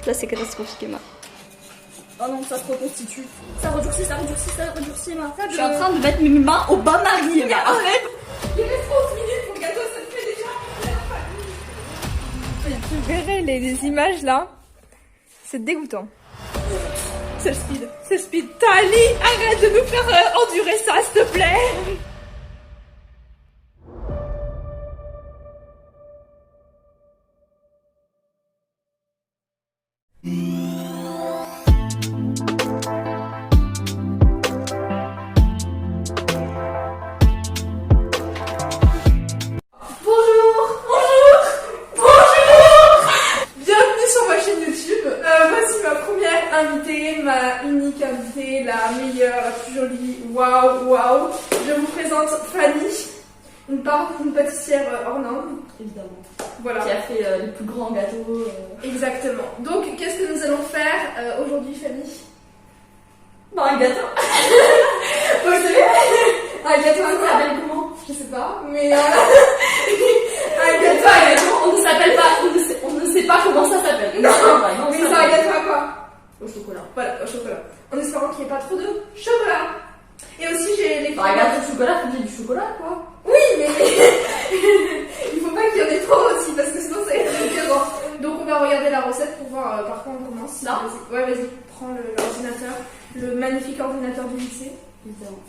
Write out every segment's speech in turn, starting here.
Là, c'est catastrophique, Emma. Oh non, ça se reconstitue. Ça redurcit, Emma. Je suis en train de mettre mes mains au bain-marie, Emma. Arrête. Il reste 30 minutes pour le gâteau, ça te fait déjà. Tu verrais les images là. C'est dégoûtant. C'est le speed. Tali, arrête de nous faire endurer ça, s'il te plaît. Invitée, ma unique invitée, la meilleure, la plus jolie, waouh. Je vous présente Fanny, une pâtissière hors norme. Évidemment. Voilà. Qui a fait les plus grands gâteaux. Exactement. Donc, qu'est-ce que nous allons faire aujourd'hui, Fanny? Bon, un gâteau. Vous savez, un gâteau, Ça s'appelle comment? je sais pas, mais un gâteau, on ne s'appelle pas, on ne sait pas comment ça s'appelle. Non, mais c'est un gâteau à quoi? Au chocolat. Voilà, au chocolat. En espérant qu'il n'y ait pas trop de chocolat. Et aussi, j'ai les Un gâteau au chocolat, faut qu'il y ait du chocolat, quoi. Oui, mais il faut pas qu'il y en ait trop aussi, parce que sinon ça va être différent. Donc on va regarder la recette pour voir par quoi on commence. Là. Ouais, vas-y, prends l'ordinateur, le magnifique ordinateur du lycée. Évidemment.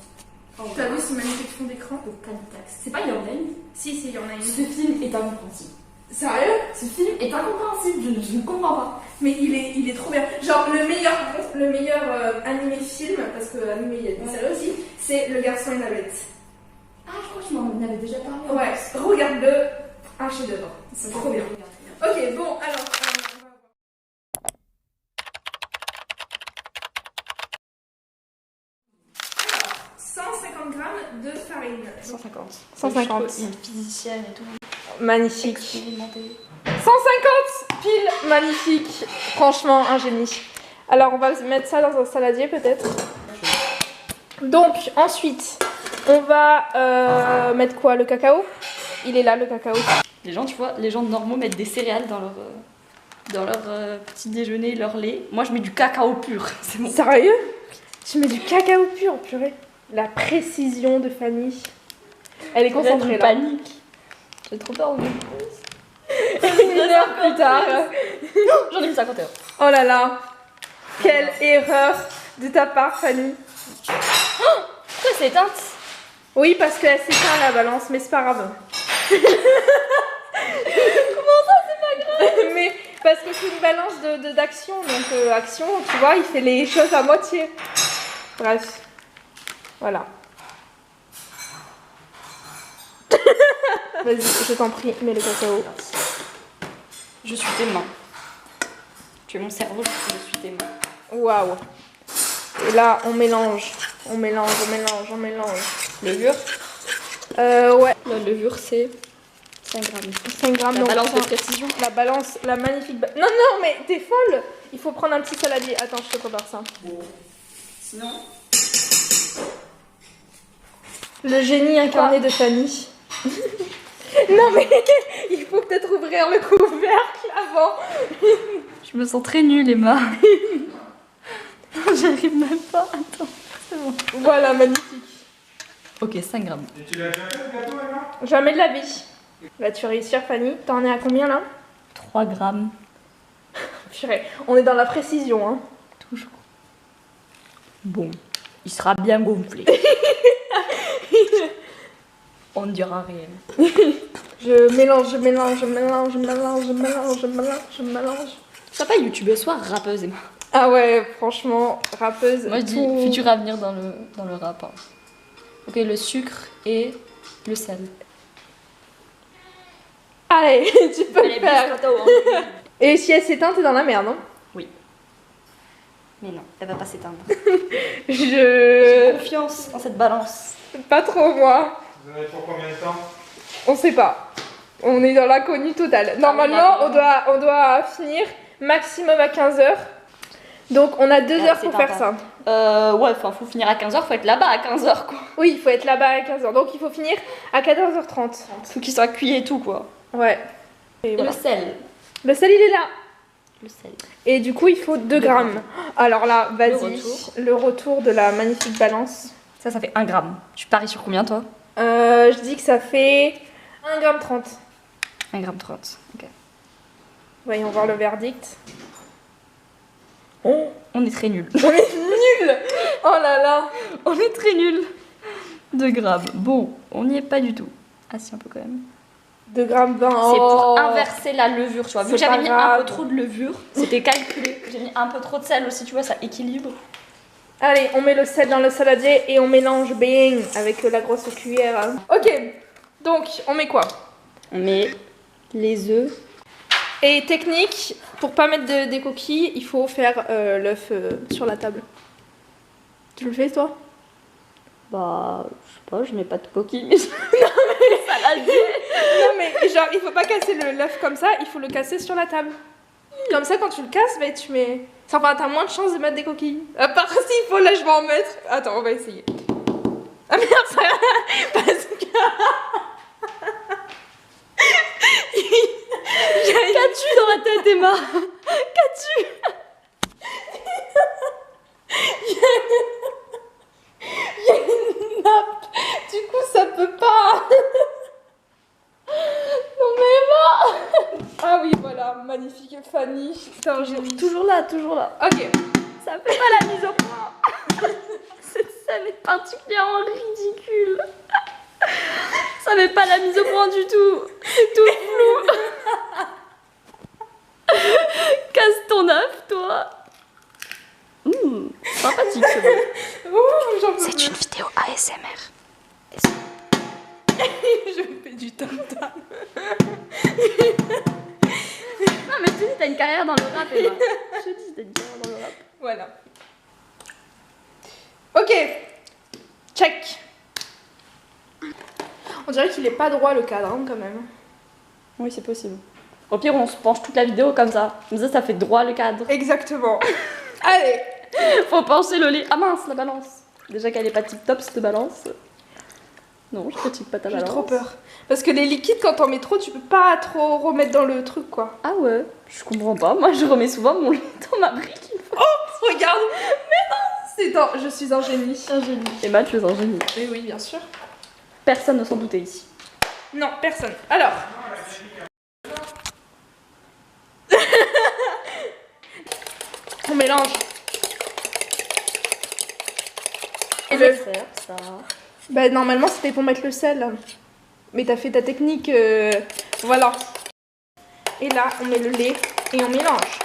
T'as vu ce magnifique fond d'écran? Au Calitax. C'est pas Yorden? Si, il y en a une. Ce film est incompréhensible. Sérieux? Ce film est incompréhensible, je ne comprends pas. Mais il est trop bien. Genre le meilleur animé film, parce que animé il y a des séries aussi, c'est Le Garçon et la Bête. Ah, je crois que tu m'en avais déjà parlé. Ouais, regarde-le, un chef-d'œuvre. C'est trop bien. Ok, bon, alors. 150 grammes de farine. 150. 150. Il y a une physicienne et tout. Magnifique. Expérimenté. 150 piles, magnifique. Franchement, un génie. Alors, on va mettre ça dans un saladier peut-être. Donc, ensuite, on va mettre quoi? Le cacao? Il est là, le cacao. Les gens, tu vois, les gens normaux mettent des céréales dans leur petit déjeuner, leur lait. Moi, je mets du cacao pur. C'est bon. Sérieux? Tu mets du cacao pur, purée. La précision de Fanny. Elle est concentrée là. Panique. J'ai trop peur. Une heure plus tard. J'en ai mis 50 heures. Oh là là. Quelle erreur de ta part, Fanny. Pourquoi c'est éteinte? Oui, parce qu'elle s'éteint la balance, mais c'est pas grave. Comment ça, c'est pas grave? Mais parce que c'est une balance d'action, donc action, tu vois, il fait les choses à moitié. Bref. Voilà. Vas-y, je t'en prie, mets le cacao. Je suis tes mains. Tu es mon cerveau, je suis tes mains. Waouh. Et là, on mélange. Mélange. Levure? Ouais. La levure, c'est 5 grammes. 5 grammes. La donc, balance de précision. La balance, la magnifique... Non, mais t'es folle. Il faut prendre un petit saladier. Attends, je te prépare ça. Sinon... Le génie incarné de Fanny. Non mais il faut peut-être ouvrir le couvercle avant. Je me sens très nulle, Emma. J'arrive même pas. Attends, c'est bon. Voilà, magnifique. Ok, 5 grammes. Et tu l'as déjà fait le gâteau, Emma? Jamais de la vie. Vas-tu réussir, Fanny? T'en es à combien là? 3 grammes. Purée, on est dans la précision, hein. Toujours. Bon, il sera bien gonflé. On ne dira rien. Je mélange. Ça pas youtubeuse, soit rappeuse, Emma. Ah ouais, franchement, rappeuse. Moi je dis tout... futur avenir dans le rap. Hein. Ok, le sucre et le sel. Allez, tu peux le faire. Hein. Et si elle s'éteint, t'es dans la merde, hein. Oui. Mais non, elle va pas s'éteindre. J'ai Confiance en cette balance. pas trop, moi. Vous en avez pour combien de temps? On sait pas. On est dans l'inconnu total. Normalement, on doit finir maximum à 15h. Donc, on a 2 heures pour faire ça. Ouais, enfin, faut finir à 15h, faut être là-bas à 15h, quoi. Oui, il faut être là-bas à 15h. Donc, il faut finir à 14h30. Faut qu'il soit cuit et tout, quoi. Ouais. Et Et voilà. le sel. Le sel, il est là. Le sel. Et du coup, il faut 2 grammes. Alors là, vas-y, le retour de la magnifique balance. Ça fait 1 gramme. Tu paries sur combien, toi? Je dis que ça fait 1 gramme 30. 1 gramme 30. Ok. Voyons voir le verdict. Oh, On est très nuls. on est nuls. Oh là là. On est très nuls. 2 grammes. Bon, on n'y est pas du tout. Ah si, un peu quand même. 2 grammes 20. C'est pour Oh. inverser la levure, tu vois. Vu que C'est j'avais pas mis grave. un peu trop de levure, c'était calculé. J'ai mis un peu trop de sel aussi, tu vois, ça équilibre. Allez, on met le sel dans le saladier et on mélange bien avec la grosse cuillère. Hein. Ok, donc on met quoi? On met les œufs. Et technique, pour pas mettre des coquilles, il faut faire l'œuf sur la table. Tu le fais toi? Bah, je sais pas, je mets pas de coquilles, mais saladier. Non mais genre, il faut pas casser l'œuf comme ça, il faut le casser sur la table. Comme ça, quand tu le casses, bah, tu mets... Enfin, t'as moins de chances de mettre des coquilles. À part s'il faut, là, je vais en mettre. Attends, on va essayer. Ah merde, ça... Parce que... Qu'as-tu dans la tête, Emma? Qu'as-tu? Il y a une nappe. Du coup, ça peut pas. Non mais Emma. Ah oui, voilà, magnifique Fanny. Putain, j'ai... Toujours là, toujours là. Ok. Ça fait pas la mise au point. Ça va être particulièrement ridicule. Ça fait pas la mise au point du tout. C'est tout flou. Casse ton œuf, toi. Sympathique ce mot. Ouh, j'en peux C'est plus. une vidéo ASMR. Je fais du tam-tam. Non mais je te dis, t'as une carrière dans le rap, Emma. Je te dis, t'as une carrière dans le rap. Voilà. Ok. Check. On dirait qu'il est pas droit le cadre hein, quand même. Oui, c'est possible. Au pire, on se penche toute la vidéo comme ça. Comme ça fait droit le cadre. Exactement. Allez. Faut pencher le lait. Ah mince, la balance. Déjà qu'elle est pas tip top cette balance. Non, je critique pas ta J'ai balance. trop peur. Parce que les liquides, quand t'en mets trop, tu peux pas trop remettre dans le truc quoi. Ah ouais, je comprends pas. Moi, je remets souvent mon lait dans ma brique. Regarde. Mais non. C'est dans... Je suis un génie. Un génie. Emma, tu es un génie. Oui, oui, bien sûr. Personne ne s'en doutait ici. Non, personne. Alors. On mélange. Et le faire, ça. Bah normalement c'était pour mettre le sel. Mais t'as fait ta technique. Voilà. Et là on met le lait et on mélange.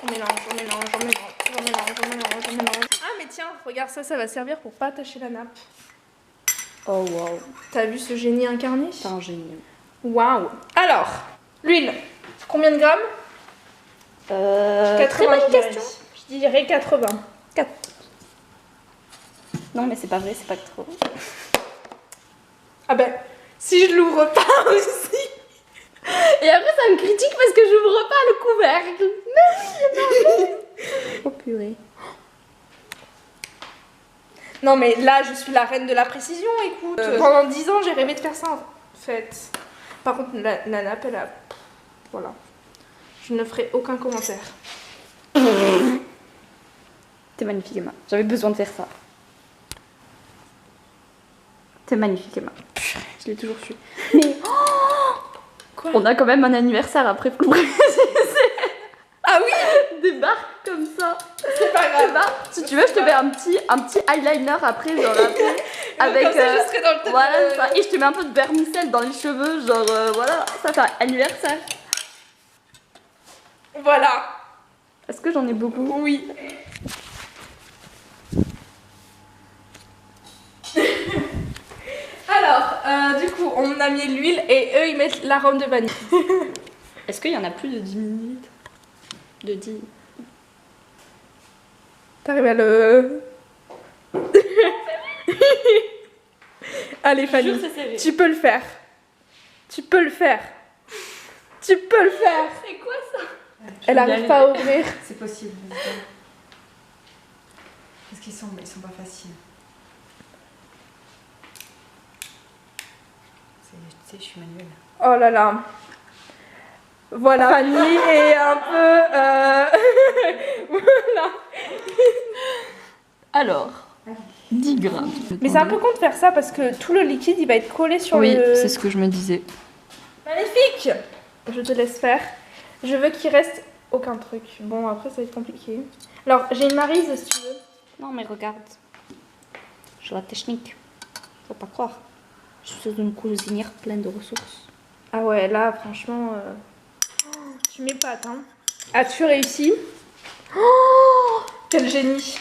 On mélange, on mélange, on mélange, on mélange, on mélange, on mélange. Ah mais tiens, regarde ça, ça va servir pour pas attacher la nappe. Oh waouh, T'as vu ce génie incarné? c'est un génie. Waouh. Alors, l'huile. Combien de grammes? 80, très bonne je dirais. question. Je dirais 80. Non, mais c'est pas vrai, c'est pas trop. Ah ben, si je l'ouvre pas aussi. Et après, ça me critique parce que j'ouvre pas le couvercle. Mais oui, oh purée. Non mais là, je suis la reine de la précision, écoute. Pendant 10 ans, j'ai rêvé de faire ça, en fait. Par contre, la nappe, elle a... Voilà. Je ne ferai aucun commentaire. T'es magnifique, Emma. J'avais besoin de faire ça. T'es magnifique, Emma. Je l'ai toujours su. Mais Quoi? on a quand même un anniversaire après, faut le préciser. Ah oui. Débarque comme ça. C'est pas grave. Débarque. Si tu veux, je te fais un petit eyeliner après, genre après. Avec. Comme ça, je serai dans le thème Voilà, de- ça. Et je te mets un peu de vermicelle dans les cheveux, genre voilà. Ça fait anniversaire. Voilà. Est-ce que j'en ai beaucoup? Oui. Alors, du coup, on a mis l'huile et eux, ils mettent l'arôme de vanille. Est-ce qu'il y en a plus de 10 minutes? De 10. T'arrives à le... Allez, Fanny, c'est serré. tu peux le faire. Tu peux le faire. Tu peux le faire. C'est quoi ça? Elle arrive pas à ouvrir. C'est possible. Parce qu'ils sont pas faciles. Tu sais, je suis manuelle. Oh là là. Voilà, Fanny est un peu... voilà. Alors, 10 grammes. Mais c'est un peu con de faire ça parce que tout le liquide il va être collé sur Oui, le... c'est ce que je me disais. Magnifique. Je te laisse faire. Je veux qu'il reste aucun truc. Bon, après ça va être compliqué. Alors, j'ai une maryse si tu veux. Non, mais regarde. J'ai la technique. Faut pas croire. Je suis une cuisinière pleine de ressources. Ah ouais, là, franchement... tu m'épates, hein. As-tu réussi? Oh, quel génie.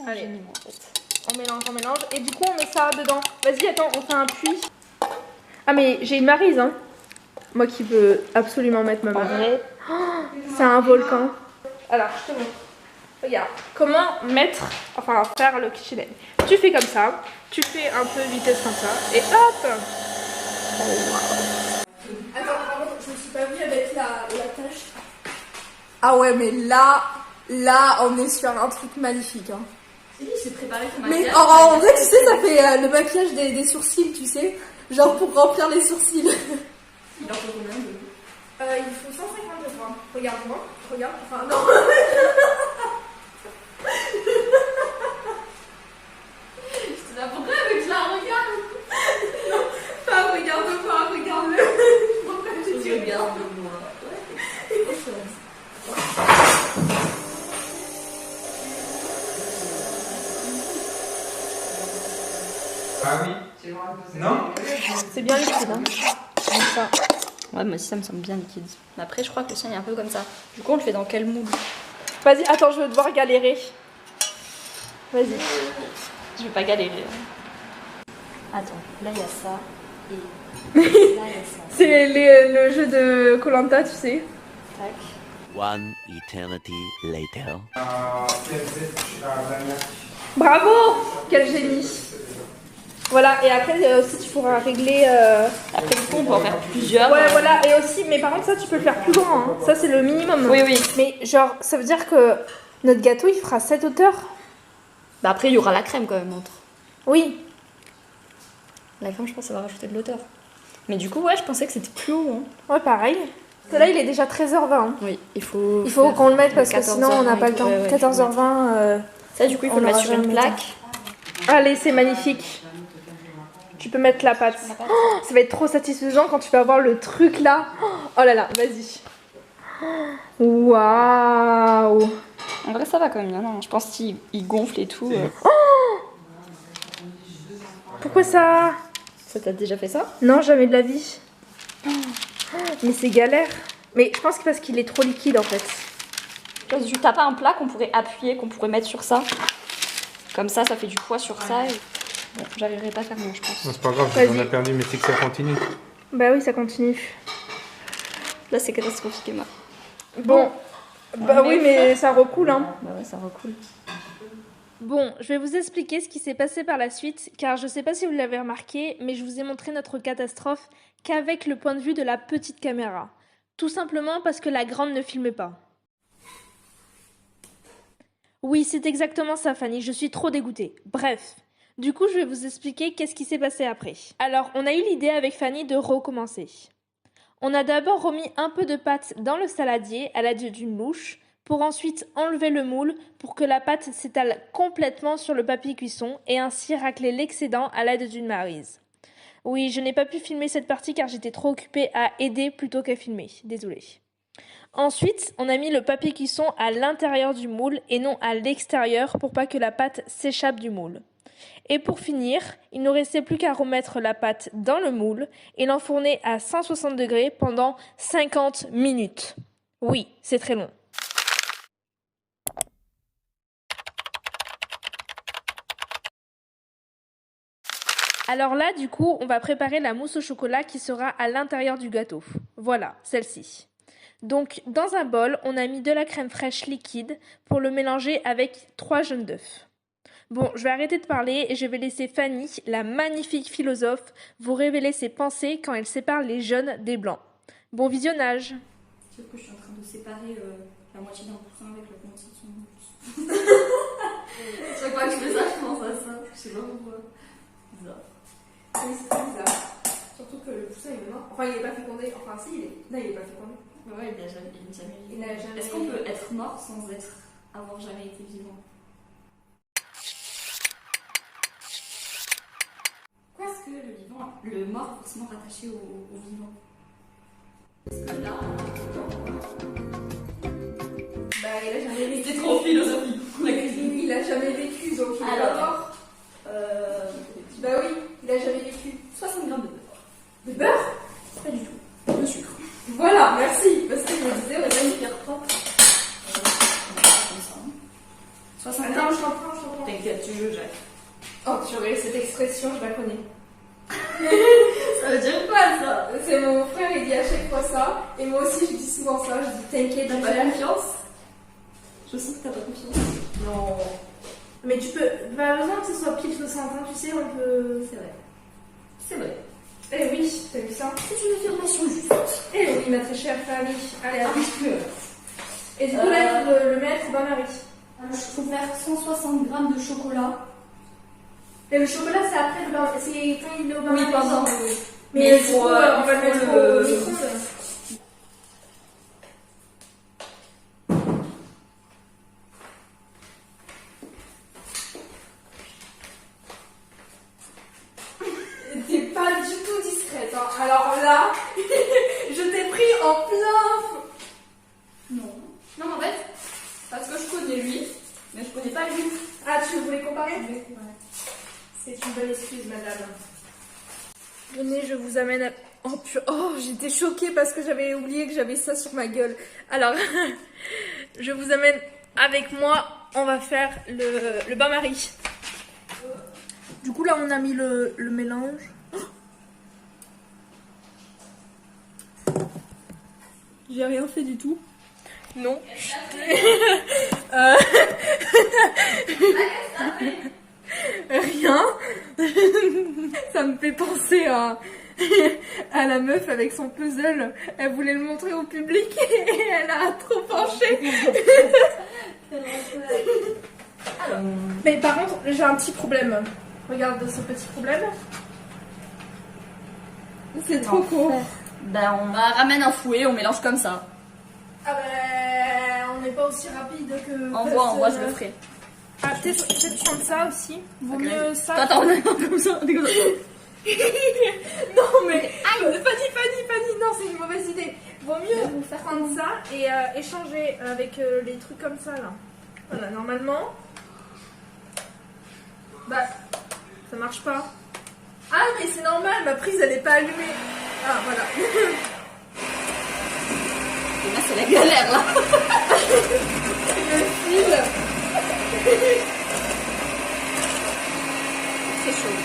Allez. Génie, moi, en fait. On mélange. Et du coup, on met ça dedans. Vas-y, attends, on fait un puits. Ah, mais j'ai une maryse, hein. Moi qui veux absolument mettre ma En maryse. vrai, C'est un volcan. Alors, je te montre. Regarde, comment faire le kitchen. Tu fais comme ça, tu fais un peu vitesse comme ça, et hop. Attends, pardon, je me suis pas vue avec la tâche. Ah ouais, mais là, on est sur un truc magnifique. Hein. j'ai préparé ton Mais en vrai, tu sais, ça fait le maquillage des sourcils, tu sais. Genre pour remplir les sourcils. Il en faut combien de... Il faut 150 grammes. Regarde-moi. Regarde. Enfin, non. C'est là pourquoi avec la regarde. Non, pas regarde-moi, regarde-le. Pourquoi tu dis Regarde-moi. Ah oui. Non? C'est bien liquide, hein. Comme ça. Ouais, moi aussi ça me semble bien liquide. Mais après, je crois que le sien est un peu comme ça. Du coup, on le fait dans quel moule? Vas-y, attends, je vais devoir galérer. Vas-y. Je vais pas galérer. Attends, là il y a ça. Et là il y a ça. C'est le jeu de Koh-Lanta, tu sais. Tac. One eternity later. Bravo. Quel génie. Voilà, et après aussi tu pourras régler... Après, du coup, on peut en faire plusieurs. Ouais, voilà, et aussi, mais par contre ça tu peux le faire plus grand, hein. Ça c'est le minimum. Oui, oui. Mais genre, ça veut dire que notre gâteau il fera 7 hauteurs. Bah après, il y aura la crème quand même entre. Oui. La crème, je pense, ça va rajouter de l'auteur. Mais du coup, ouais, je pensais que c'était plus haut. Hein. Ouais, pareil. Parce que là il est déjà 13h20. Hein. Oui, il faut Il faut qu'on le mette parce que 14h20 sinon on n'a pas le et temps. tout. Ouais, ouais, 14h20. Ça, du coup, il faut On le mettre aura sur une jamais plaque. Allez, c'est magnifique. Tu peux mettre la pâte. Oh, ça va être trop satisfaisant quand tu vas voir le truc là. Oh là là, vas-y. Waouh. En vrai, ça va quand même. Non, je pense qu'il gonfle et tout. Pourquoi ça? Ça t'a déjà fait ça? Non, jamais de la vie. Mais c'est galère. Mais je pense que parce qu'il est trop liquide en fait. T'as pas un plat qu'on pourrait appuyer, qu'on pourrait mettre sur ça? Comme ça fait du poids sur ça. Et... Bon, j'arriverai pas à faire mieux, je pense. Non, c'est pas grave, Vas-y. on a perdu, mais c'est que ça continue. Bah oui, ça continue. Là, c'est catastrophique, Emma. Bon. Bah oui, mais ça recoule hein. Bah ouais, ça recoule. Bon, je vais vous expliquer ce qui s'est passé par la suite, car je sais pas si vous l'avez remarqué, mais je vous ai montré notre catastrophe qu'avec le point de vue de la petite caméra. Tout simplement parce que la grande ne filmait pas. Oui, c'est exactement ça, Fanny, je suis trop dégoûtée. Bref, du coup, je vais vous expliquer qu'est-ce qui s'est passé après. Alors, on a eu l'idée avec Fanny de recommencer. On a d'abord remis un peu de pâte dans le saladier à l'aide d'une louche, pour ensuite enlever le moule pour que la pâte s'étale complètement sur le papier cuisson et ainsi racler l'excédent à l'aide d'une maryse. Oui, je n'ai pas pu filmer cette partie car j'étais trop occupée à aider plutôt qu'à filmer, désolée. Ensuite, on a mis le papier cuisson à l'intérieur du moule et non à l'extérieur pour pas que la pâte s'échappe du moule. Et pour finir, il ne restait plus qu'à remettre la pâte dans le moule et l'enfourner à 160 degrés pendant 50 minutes. Oui, c'est très long. Alors là, du coup, on va préparer la mousse au chocolat qui sera à l'intérieur du gâteau. Voilà, celle-ci. Donc, dans un bol, on a mis de la crème fraîche liquide pour le mélanger avec 3 jaunes d'œufs. Bon, je vais arrêter de parler et je vais laisser Fanny, la magnifique philosophe, vous révéler ses pensées quand elle sépare les jaunes des blancs. Bon visionnage. Sauf que je suis en train de séparer la moitié d'un poussin avec la moitié de son pouce. Chaque fois que je fais ça, je pense à ça. Je sais pas pourquoi. Bizarre. Oui, c'est bizarre. Surtout que le poussin est mort. Non, enfin il est pas fécondé. Enfin si, non, il est pas fécondé. Ouais, il n'a jamais Il n'a jamais. Est-ce qu'on peut être mort sans avoir jamais été vivant? Pourquoi est-ce que le mort est forcément rattaché au vivant? Parce que là, Bah il a jamais vécu. c'était trop philosophique. Il a jamais vécu donc il est Alors. pas mort. Bah oui, il a jamais vécu. 60 grammes de beurre. De beurre? Pas du tout. De sucre. Voilà, merci. Parce que je me disais, On ouais. a une pierre propre. Comme ça. 60 Attends, grammes. je comprends. T'inquiète, tu joues, Jacques. Oh purée, cette expression, je la connais. Ça veut dire quoi ça? C'est mon frère, il dit à chaque fois ça. Et moi aussi, je dis souvent ça. Je dis t'inquiète, T'as je pas gère. confiance? Je sens que t'as pas confiance. Non. Mais tu peux. Par exemple, que ce soit pile 60 ans, tu sais, on peut. C'est vrai. C'est vrai. Eh oui, t'as vu ça? C'est une affirmation juste. Eh oui, ma très chère famille. Allez, Ah, allez. je Et du coup, là, il faut le mettre au bain-marie. faut faire 160 grammes de chocolat. Et le chocolat, c'est après le bain. C'est quand il est au bain-marie. Oui, pendant. Mais il du faut, coup, on va le mettre au micro-ondes. T'es pas du tout discrète, hein. Alors là, je t'ai pris en plein. Non. Non, en fait, parce que je connais lui, mais je connais pas lui. Ah, tu voulais comparer? C'est une bonne excuse, madame. Venez, je vous amène à... Oh, oh, j'étais choquée parce que j'avais oublié que j'avais ça sur ma gueule. Alors, je vous amène avec moi. On va faire le bain-marie. Du coup, là, on a mis le mélange. J'ai rien fait du tout. Non. Rien. Ça me fait penser à la meuf avec son puzzle. Elle voulait le montrer au public et elle a trop penché. Mais par contre, j'ai un petit problème. Regarde ce petit problème. C'est trop court. Ben, on ramène un fouet, on mélange comme ça. Ah ben, on n'est pas aussi rapide que... Envoie, je le ferai. Ah, peut-être prendre ça aussi. Vaut mieux ça. Attends, on est comme ça. Non mais Fanny, non c'est une mauvaise idée. Vaut mieux vous faire prendre ça et échanger avec les trucs comme ça là. Voilà, normalement. Bah, ça marche pas. Ah mais c'est normal, ma prise elle est pas allumée. Ah voilà. Et là, c'est la galère là. Le fil. C'est chaud.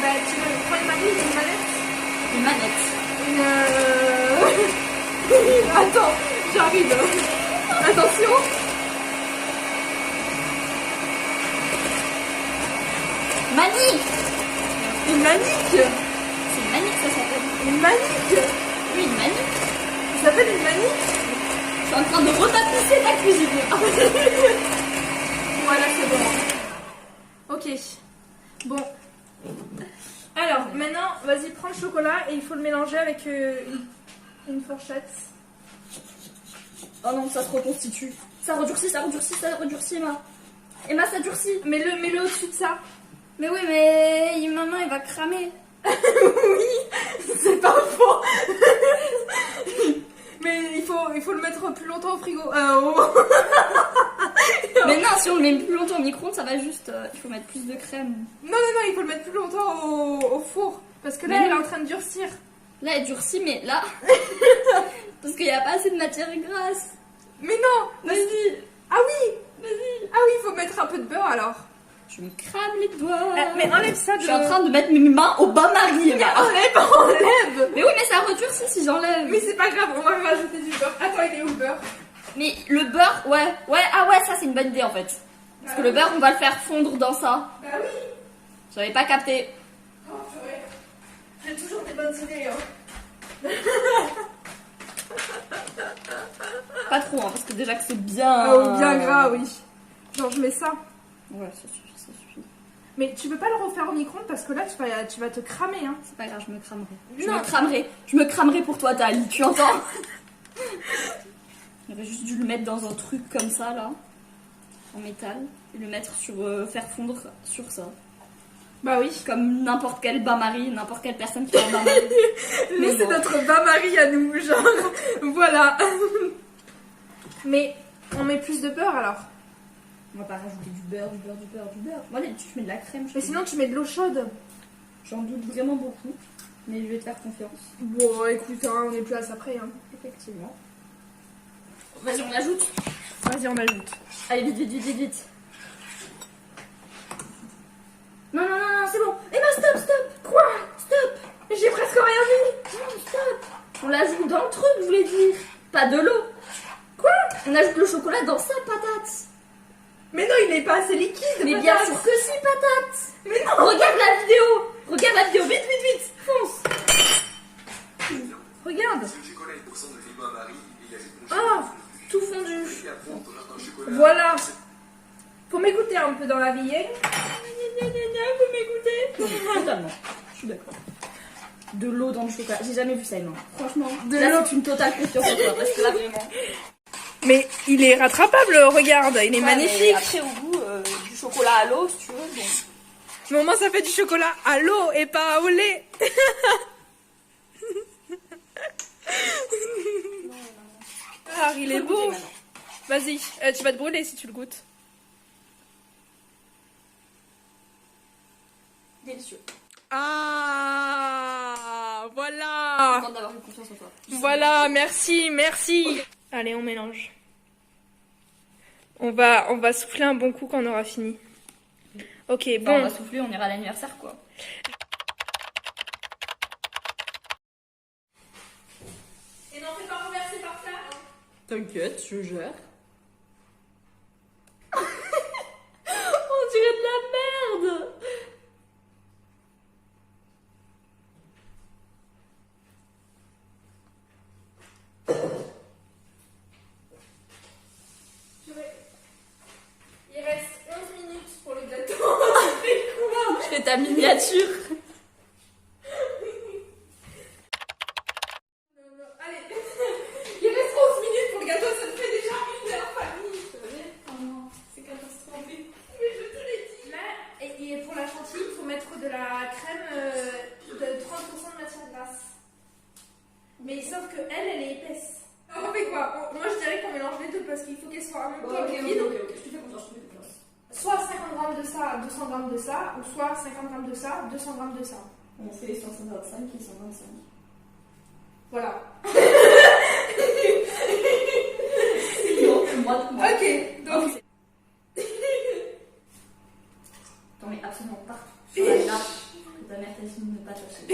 Bah tu veux prendre une manette? Une manette. Attends, j'arrive. Attention. Manique. Une manique. C'est une manique, ça s'appelle. Une manique. Oui, une manique. Ça s'appelle une manique. Je suis en train de retapisser ta cuisine. Voilà, c'est bon. Ok. Bon. Alors, maintenant, vas-y, prends le chocolat et il faut le mélanger avec une fourchette. Oh non, ça se reconstitue. Ça redurcit, Emma. Emma, ça durcit. Mets-le au-dessus de ça. Mais oui, mais maman, elle va cramer. Oui, c'est pas faux. Mais il faut le mettre plus longtemps au frigo. Mais non, si on le met plus longtemps au micro-ondes, ça va juste... il faut mettre plus de crème. Non, il faut le mettre plus longtemps au four. Parce que là, Mais elle est non. en train de durcir. Là, elle durcit, mais là... Parce qu'il n'y a pas assez de matière grasse. Mais non. Vas-y. Ah oui. Vas-y. Ah oui, il faut mettre un peu de beurre alors. Je me crame les doigts. Mais enlève ça de... Je suis en train de mettre mes mains au bain-marie, Emma. Enlève. Mais oui, mais ça redurcit si j'enlève. Mais c'est pas grave, on va rajouter du beurre. Attends, il est où le beurre? Mais le beurre, ouais, ah ouais, ça c'est une bonne idée en fait. Parce que le beurre, on va le faire fondre dans ça. Bah oui. J'avais pas capté. Oh purée. J'ai toujours des bonnes idées, hein. Pas trop, hein, parce que déjà que c'est bien... Oh, bien gras, oui. Genre, je mets ça. Ouais, ça suffit. Mais tu peux pas le refaire au micro-ondes parce que là tu vas te cramer. Hein. C'est pas grave, je me cramerai. Non. Je me cramerai pour toi, Tali, tu entends? J'aurais juste dû le mettre dans un truc comme ça, là, en métal, et le mettre sur. Faire fondre sur ça. Bah oui. Comme n'importe quel bain-marie, n'importe quelle personne qui fait un bain-marie. Mais c'est notre bain-marie à nous, genre. Voilà. Mais on met plus de beurre alors. On va pas rajouter du beurre. Moi, d'habitude, je mets de la crème. Mais sinon tu mets de l'eau chaude. J'en doute vraiment beaucoup, mais je vais te faire confiance. Bon, écoute, hein, on est plus à ça près. Hein. Effectivement. Vas-y, on ajoute. Vas-y, on ajoute. Allez, vite. Non, c'est bon. Eh ben, stop. Quoi? Stop. J'ai presque rien mis. Non, stop. On l'ajoute dans le truc, je voulais dire. Pas de l'eau. Quoi? On ajoute le chocolat dans sa patate. Mais non, il n'est pas assez liquide. Mais bien sûr que si, patate. Mais non. Regarde la vidéo. Vite. Fonce. Regarde. Ah, Oh, tout fondu. Voilà. Faut m'écouter un peu dans la vie. Vous m'écoutez? Totalement. Je suis d'accord. De l'eau dans le chocolat. J'ai jamais vu ça, Emma. Franchement, là, c'est une totale confiance en toi. Parce que là, vraiment. Mais il est rattrapable, regarde, il est magnifique. Après, au goût, du chocolat à l'eau, si tu veux. Bon. Mais au moins ça fait du chocolat à l'eau et pas au lait. Ah, il est beau. Vas-y, tu vas te brûler si tu le goûtes. Délicieux. Ah, voilà. Content d'avoir eu confiance en toi. Voilà, merci. Allez, on mélange. On va souffler un bon coup quand on aura fini. Ok, Enfin, bon. on va souffler, on ira à l'anniversaire, quoi. Et non, fais pas renverser par terre. T'inquiète, je gère. On dirait de la merde. Il reste 11 minutes pour le gâteau. Je fais ta miniature. Allez, il reste 11 minutes pour le gâteau, ça me fait déjà 1 heure, famille. C'est catastrophique. Mais je te l'ai dit. Là, et pour la chantilly, il faut mettre de la crème de 30% de matière grasse. Mais sauf que elle est épaisse. Alors on fait quoi? Moi je dirais qu'on mélange les deux parce qu'il faut qu'elle soit en même temps liquide. Ok, je te fais confiance. Soit 50 g de ça, 200 g de ça, ou soit 50 g de ça, 200 g de ça. On fait 125 et 125. Voilà. Moi. Ok, donc. T'en mets absolument partout. Sur la nappe que ta mère t'a dit de ne pas toucher.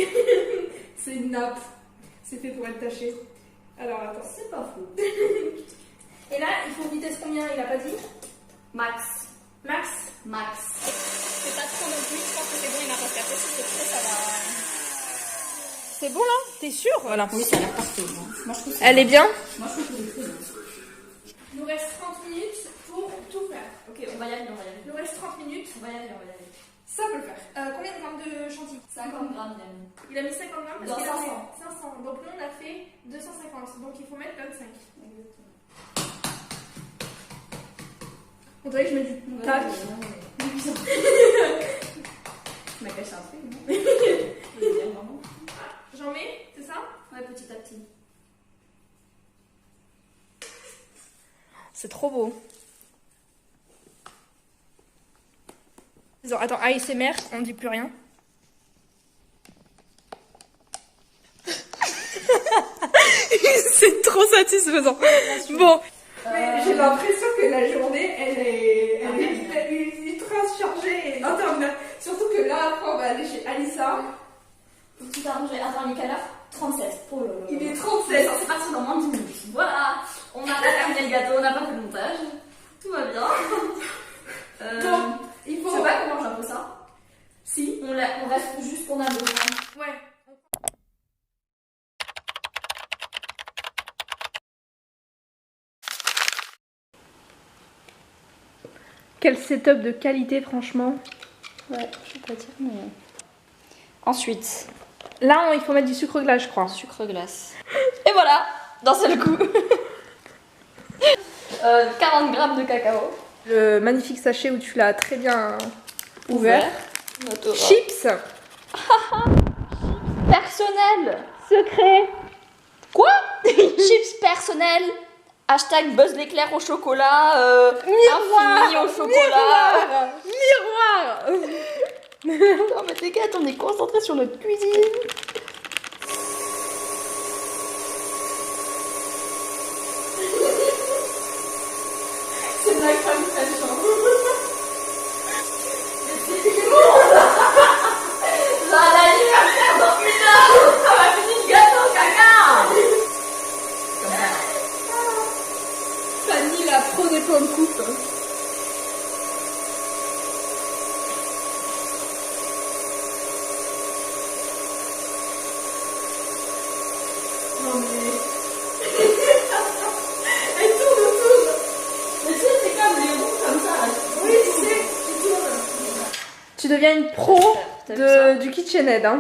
C'est une nappe. C'est fait pour être taché. Alors attends. C'est pas faux. Et là, il faut vitesse combien? Il a pas dit? Max. Max. C'est pas trop non plus, je pense que c'est bon, il m'a pas capté. Si c'est trop, ça va. C'est bon là? T'es sûr? Voilà. Oui, ça a l'air parfait. Moi, je trouve que Elle est bien? Moi, je trouve que c'est très bien. Il nous reste 30 minutes pour tout faire. Ok, on va y aller. Il nous reste 30 minutes. On va y aller. Ça peut le faire. Combien de grammes de chantilly? 50 grammes, il a mis. Il a mis 50 grammes parce Dans qu'il a 500. fait 500. Donc nous on a fait 250. Donc il faut mettre 25. On dirait que je mets du tac. Tu m'as caché un truc, non? J'en mets, c'est ça? Ouais, petit à petit. C'est trop beau. Attends, ASMR, on dit plus rien. C'est trop satisfaisant. Bon. Mais j'ai l'impression que la journée, elle est ultra chargée et interminable. Surtout que là, après, on va aller chez Alissa. Faut tout arranger. Attends, il est quelle heure? 37. Oh là là. Il est 37. C'est parti dans moins de 10 minutes. Voilà. On n'a pas terminé le gâteau, on n'a pas fait le montage. Tout va bien. Bon, il faut... Tu sais pas comment j'ai un peu ça? Si, on reste juste qu'on a besoin. Ouais. Quel setup de qualité, franchement. Ouais, je vais pas dire, mais. Ensuite, Là, il faut mettre du sucre glace, je crois. sucre glace. Et voilà, d'un seul coup. 40 grammes de cacao. Le magnifique sachet où tu l'as très bien ouvert. Notre aura. Chips. Personnel. Secret. Quoi? Chips personnel. Hashtag Buzz l'éclair au chocolat. Infini au chocolat. Miroir. Non mais les gars, on est concentrés sur notre cuisine. C'est de la crème fraîche. Ça la l'anniversaire dans Mina. Ça va finir le gâteau caca. Fanny, la pro des pommes coupes. Non mais... Elle tourne. Mais tu sais, c'est comme les roues comme ça. Oui, tu sais, tu tournes. Tu deviens une pro T'as vu ça? du KitchenAid, hein.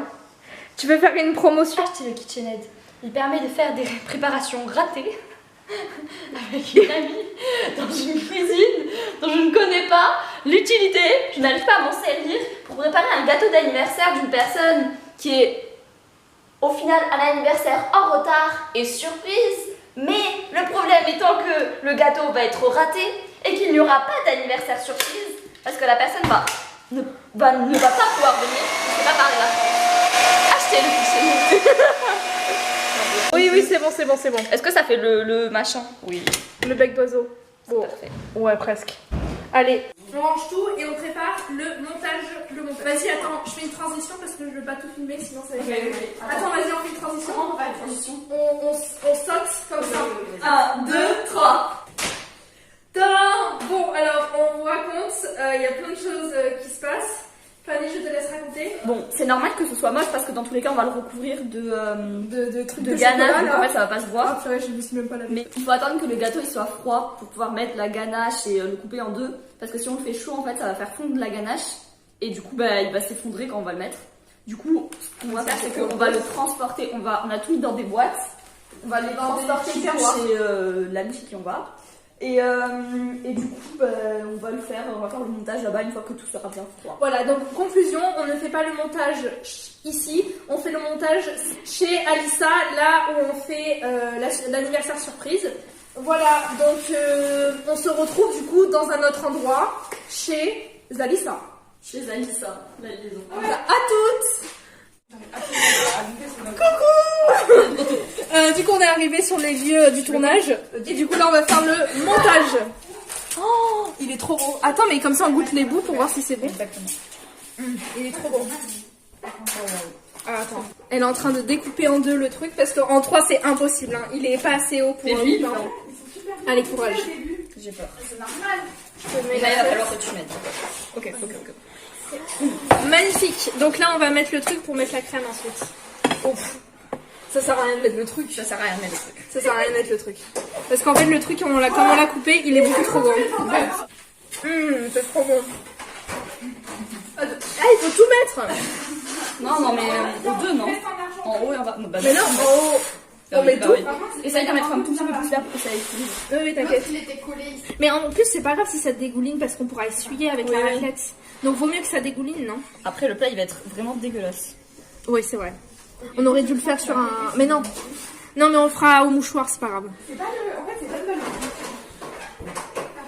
Tu veux faire une promotion? Acheter le KitchenAid. Il permet de faire des préparations ratées avec une amie dans une cuisine dont je ne connais pas l'utilité. Je n'arrive pas à m'en servir pour préparer un gâteau d'anniversaire d'une personne qui est au final à l'anniversaire en retard et surprise. Mais le problème étant que le gâteau va être raté et qu'il n'y aura pas d'anniversaire surprise parce que la personne ne va pas pouvoir venir. Je sais pas parler la France. Achetez le KitchenAid. Oui, c'est bon. Est-ce que ça fait le machin? Oui. Le bec d'oiseau. C'est parfait. Ouais, presque. Allez, on range tout et on prépare le montage. Vas-y, attends, je fais une transition parce que je veux pas tout filmer, sinon ça va être... Attends, vas-y, on fait une transition. Comment on va faire une transition? On saute comme ça. 1, 2, 3. Tadam! Bon, alors, on vous raconte, il y a plein de choses qui se passent. Fanny, je te laisse raconter. Bon, c'est normal que ce soit moche parce que dans tous les cas, on va le recouvrir De trucs de de ganache, chocolat, donc là. en fait, ça va pas se Ah, voir. purée, je me suis même pas lavé. Mais il faut attendre que le gâteau il soit froid pour pouvoir mettre la ganache et le couper en deux. Parce que si on le fait chaud, en fait, ça va faire fondre la ganache. Et du coup, bah, il va s'effondrer quand on va le mettre. Du coup, ce qu'on va faire, c'est qu'on va le transporter. On a tout mis dans des boîtes. On va les transporter chez l'ami chez qui on va. Et du coup, bah, on va faire le montage là-bas une fois que tout sera bien froid. Voilà, donc conclusion, on ne fait pas le montage ici, on fait le montage chez Alissa, là où on fait l'anniversaire surprise. Voilà, donc on se retrouve du coup dans un autre endroit, chez Alissa. Chez Alissa, la liaison. Voilà, à toutes. Du coup, on est arrivé sur les lieux du tournage. Et du coup, là, on va faire le montage. Oh, il est trop beau. Attends, mais comme ça, on goûte les bouts pour voir si c'est bon. Il est trop beau. Ah, attends. Elle est en train de découper en deux le truc parce qu'en 3, c'est impossible. Hein. Il est pas assez haut pour... Allez, courage. J'ai peur. C'est normal. Il va falloir que tu m'aides. Ok. Magnifique. Donc là, on va mettre le truc pour mettre la crème ensuite. Ouf. Ça sert à rien de mettre le truc. Ça sert à rien de mettre le truc. Ça sert à rien de mettre le truc. Parce qu'en fait, le truc, comme on l'a coupé, il est beaucoup trop grand. C'est trop bon. Ah, il faut tout mettre. Non, mais aux deux, non. En haut et en bas. Non, bah, Mais non, en haut. On met tout. Essaye d'en mettre un tout petit peu plus là pour que ça équilibre. Oui, t'inquiète. Il était collé ici. Mais en plus, c'est pas grave si ça dégouline parce qu'on pourra essuyer avec la raclette. Donc, vaut mieux que ça dégouline, non? Après, le plat, il va être vraiment dégueulasse. Oui, c'est vrai. On aurait dû le faire sur un... Mais non. Non, mais on le fera au mouchoir, c'est pas grave. C'est pas le. En fait, c'est pas le ballon.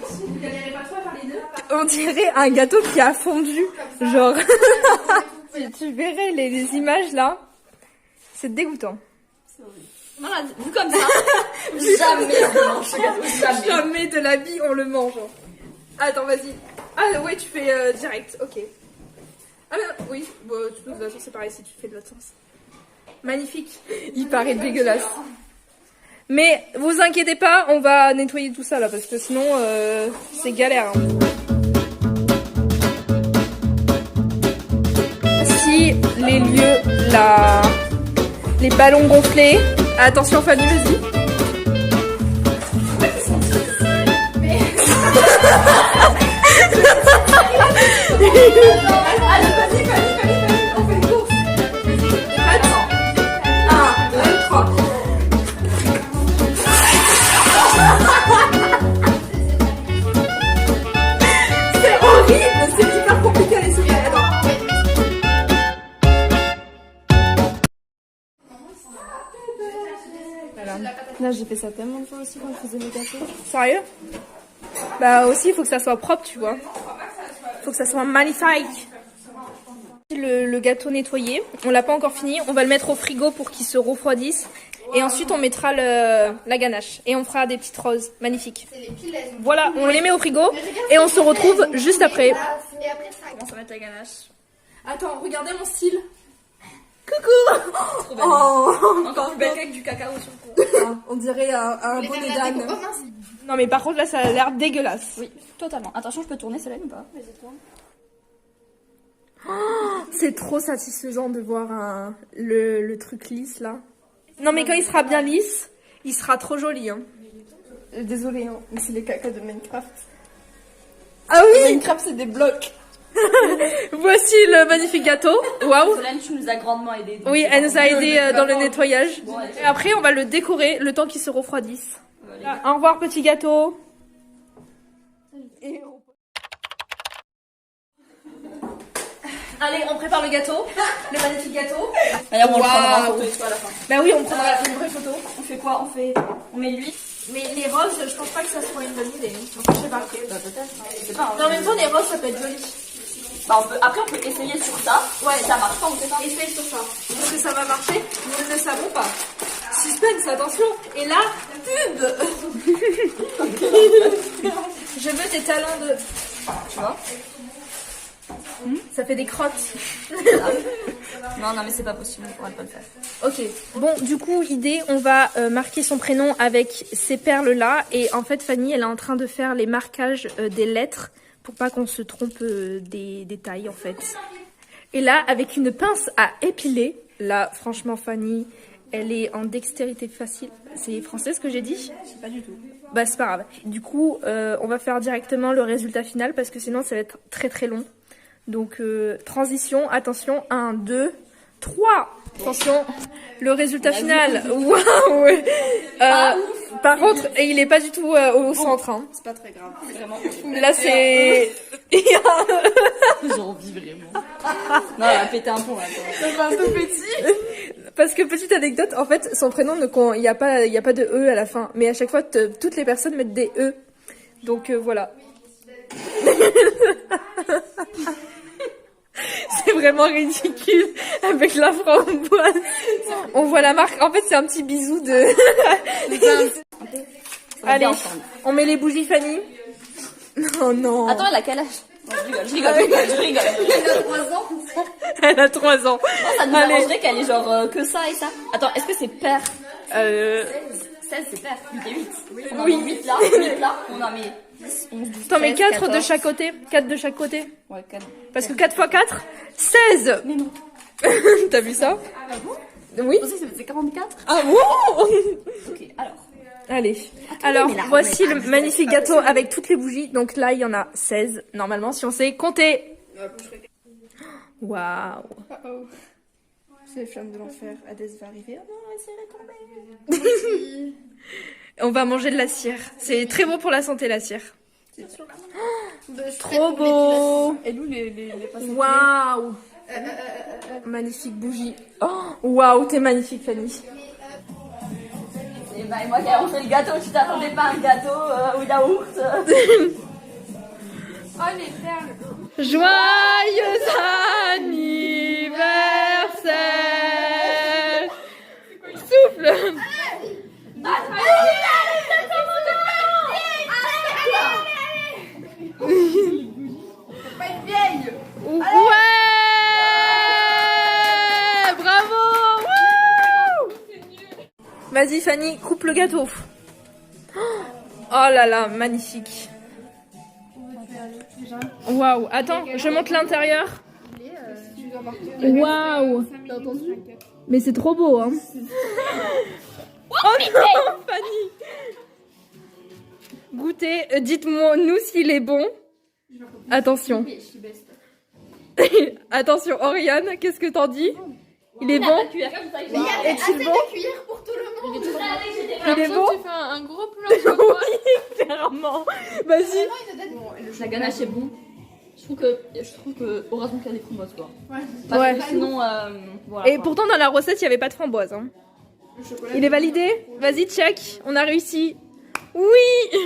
Vous galérez pas trop à faire les deux? On dirait un gâteau qui a fondu. Genre... tu verrais les images, là. C'est dégoûtant. Voilà, vu comme ça, jamais on mange ce gâteau. Jamais de la vie, on le mange. Attends, vas-y. Ah ouais, tu fais direct, ok. Ah mais oui, bon, de toute façon c'est pareil si tu fais de l'autre sens. Magnifique. Il paraît dégueulasse. Mais vous inquiétez pas, on va nettoyer tout ça là parce que sinon c'est galère. Hein. Si les lieux, les ballons gonflés. Attention Fanny, vas-y. Allez, vas-y, on fait une course. Attends. 1, 2, 3. C'est horrible, c'est hyper compliqué à les soulever. Attends. Là, j'ai fait ça tellement de fois aussi quand je faisais mes gâteaux. Sérieux? Bah aussi, il faut que ça soit propre, tu vois. Faut que ça soit magnifique. Le gâteau nettoyé, on l'a pas encore fini. On va le mettre au frigo pour qu'il se refroidisse. Et ensuite, on mettra la ganache. Et on fera des petites roses magnifiques. Voilà, on les met au frigo. Et on se retrouve juste après. Et après ça. Comment ça va mettre la ganache? Attends, regardez mon style. Coucou! Oh, encore plus belle qu'avec du cacao sur le cou. On dirait un bonnet d'âne. Non mais par contre là ça a l'air dégueulasse. Oui, totalement. Attention, je peux tourner celle-là ou pas? Vas-y, tourne. C'est trop satisfaisant de voir le truc lisse là. Non mais quand il sera bien lisse, il sera trop joli. Hein. Désolée, hein, mais c'est les caca de Minecraft. Ah oui! Minecraft, c'est des blocs. Voici le magnifique gâteau. Waouh! Solène, tu nous as grandement aidé. Oui, elle nous a aidé dans le nettoyage. Bon, allez. Et après on va le décorer le temps qu'il se refroidisse. Au revoir petit gâteau. Allez, on prépare le gâteau, le magnifique gâteau. D'ailleurs, on le prendra en Waouh. photo et tout à la fin. Bah oui, on prendra une vraie photo. On fait quoi? On met l'huile. Mais les roses, je pense pas que ça soit une bonne idée. Enfin, je sais pas. Bah peut-être. Je sais pas. Mais en même temps, les roses, ça peut être joli. Bah, après, on peut essayer sur ça. Ouais. Si ça marche pas, on sait pas. Essaye sur ça. Est-ce que ça va marcher? Nous ne le savons pas. Suspense, attention. Et là, pub. Je veux tes talents de... Tu vois? Ça fait des crottes. Non, mais c'est pas possible, on pourra pas le faire. Ok. Bon, du coup, idée, on va marquer son prénom avec ces perles-là. Et en fait, Fanny, elle est en train de faire les marquages des lettres pour pas qu'on se trompe des tailles, en fait. Et là, avec une pince à épiler, là, franchement, Fanny, elle est en dextérité facile. C'est français ce que j'ai dit? Je sais pas du tout. Bah, c'est pas grave. Du coup, on va faire directement le résultat final parce que sinon, ça va être très très long. Donc, transition, attention, 1, 2, 3. Attention, le résultat final. Waouh! Par contre, il est pas du tout au centre. Hein. C'est pas très grave, vraiment. Là, c'est... J'ai envie vraiment. Non, elle a pété un pont là. C'est un tout petit. Parce que petite anecdote, en fait, son prénom, il y a pas de E à la fin. Mais à chaque fois, toutes les personnes mettent des E. Donc, voilà. C'est vraiment ridicule avec la framboise. On voit la marque. En fait, c'est un petit bisou de... Allez, on met les bougies, Fanny. Non, non. Attends, elle a quel âge? Je rigole. Elle a 3 ans. Elle a 3 ans. Non, ça nous arrangerait qu'elle ait genre que ça et ça. Attends, est-ce que c'est pair? 16, c'est pair. 8 et 8. On en met 8 là, 8 là. On en met 10, 11, 12, T'en mets 13, 4 de 14. chaque côté. 4 de chaque côté. Ouais, 4. Parce que 4 x 4, 16. Mais non. T'as vu ça? Ah bon? Oui. Vous savez, c'est 44? Ah bon? Ok, alors. Allez. Alors, mais là, voici on le est- magnifique gâteau avec toutes les bougies. Donc là, il y en a 16, normalement, si on sait compter. Waouh. C'est les flammes de l'enfer. Hades va arriver. Oh non, elle s'est retombée. On va manger de la cire. C'est très bon pour la santé, la cire. Trop beau. Et nous, les passants. Waouh. Magnifique bougie. Oh, waouh, t'es magnifique, Fanny. Et bah, moi, quand on fait le gâteau, tu t'attendais pas à un gâteau au yaourt? Oh, les perles. Joyeux anniversaire. Souffle. Ouais. Bravo. Wouh. Vas-y Fanny, coupe le gâteau. Oh là là, magnifique. Waouh, attends, je monte l'intérieur. Waouh. Mais c'est trop beau, hein. Oh non, Fanny. Goûtez, dites-moi nous s'il est bon. Attention. Attention, Oriane, qu'est-ce que t'en dis? Il est bon? Est-il bon? cuillère pour tout le monde. Il est bon? Tu fais un gros plan sur toi. Oui, clairement. Vas-y. La ganache est bon. Je trouve que heureusement qu'il y a des framboises quoi. Parce Ouais. que sinon voilà. Et quoi. pourtant, dans la recette, il n'y avait pas de framboise. Hein. Il est validé? Vas-y, check. On a réussi. Oui.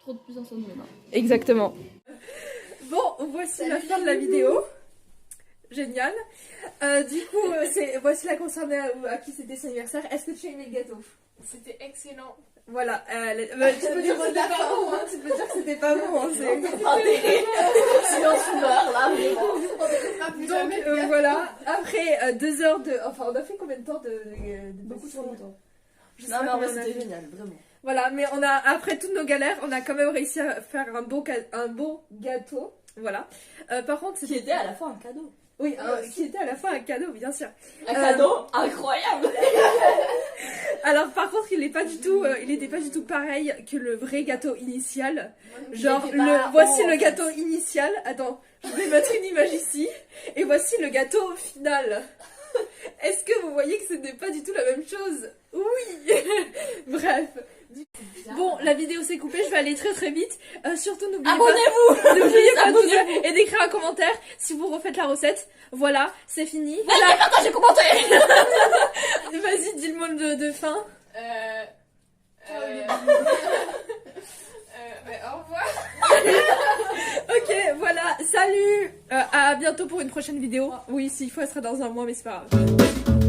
Trop de puissance en nous là. Exactement. Bon, voici la fin de la vidéo. Génial. Du coup, voici la concernée à qui c'était son anniversaire. Est-ce que tu as aimé le gâteau? C'était excellent. Voilà. Tu peux dire que c'était pas bon. Hein. Tu peux dire que c'était pas bon. Hein. Silence ouvert là. Donc voilà. Après 2 heures de. Enfin, on a fait combien de temps de beaucoup trop longtemps. Je sais Non pas mais en vrai combien on a c'était fait. génial, vraiment. Voilà, mais on a, après toutes nos galères, on a quand même réussi à faire un beau gâteau. Voilà. Par contre, Qui c'était. était à la fois un cadeau. Oui, qui était à la fois un cadeau, bien sûr. Un cadeau incroyable. Alors, par contre, il n'était pas du tout pareil que le vrai gâteau initial. Genre, était pas voici haut, le en gâteau initial. Attends, je vais mettre une image ici. Et voici le gâteau final. Est-ce que vous voyez que ce n'est pas du tout la même chose? Oui. Bref. Bon, la vidéo s'est coupée, je vais aller très très vite. Surtout n'oubliez pas, n'oubliez pas de et d'écrire un commentaire si vous refaites la recette. Voilà, c'est fini. Voilà. Partagez, commentez. Vas-y, dis le mot de fin. Au revoir. Ok, voilà, salut. À bientôt pour une prochaine vidéo. Oui, s'il faut, elle sera dans un mois, mais c'est pas grave.